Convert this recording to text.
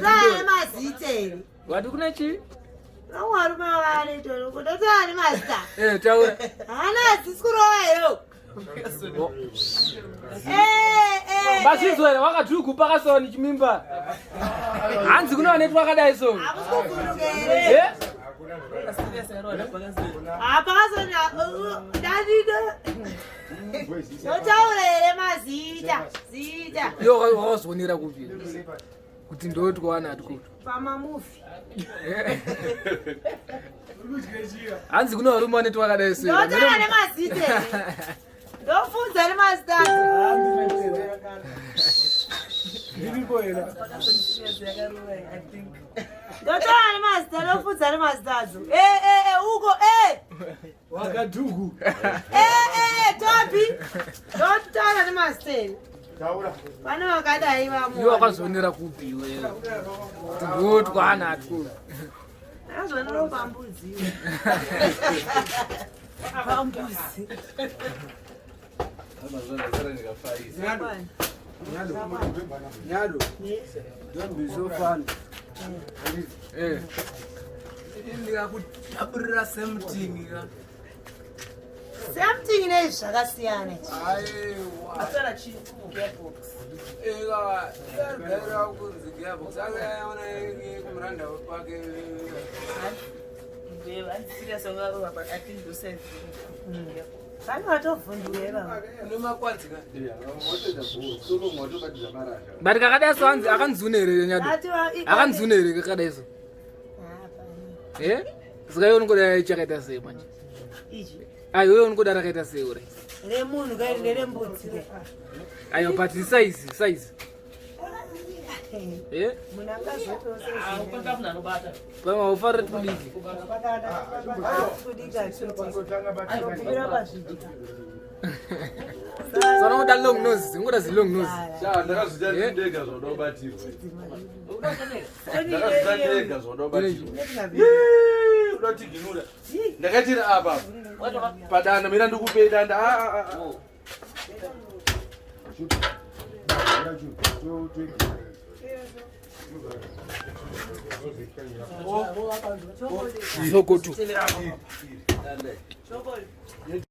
Zai mazite. Watu kuna chi? Nawaru mawale to ko dazani master. Tawe. Ana sikuroyo. Basi zwele wakati ukupaka soni chimimba. Hanzi kuna wanetu wakadai so. Akukulukele. Apakazoni dadida. Yotaurele mazita. Zita. Yo wakazonera kupi. Kuti ndoti kwana atiko. Pama movie. Hanzi kuna warume wanetu wakadai so. Yotaurele mazita. Ndofunza le master. Ndotoa le master, ndofunza le master. Ugo Wakadugu. Topi. Ndotoa le master. Taura. Bana wakadai vamo. Yo wakazonera kupi wewe. Ndoti kwana atiko. Azonero pambuzi. Pambuzi. Nyado. Don't be so fun. Indikakutabura something. Something ne zvakasiyana. Aiwa. Asana chi gearbox. Ega, yarbera kunzi gearbox. Akaona kumranda wake. Serious ngaro but I think you said. Kana watovhundurera. Nemakwadzi ka. Solo moto badza marasha. Bari kakadai so hanzi akanzunere nyado. Akanzunere kakadai so. Zikayo ngoda ichakaita sei manje. Iji. Ayo ngoda rakaita sei ore. Le munhu kairi le mbudzi le. Ayo but size. Munhu akazoto sei. Ukanga mna nobata. Pama ufare tuliki. Kudika kubira pazvidika. Sana ngoda long nose, ngoda zi long nose. Cha ndakazita ndega zvodobatirwa. Ndakazita ndega zvodobatirwa. Unotiginura. Ndakatira apa. Padana mina ndikupe danda. Zokotu.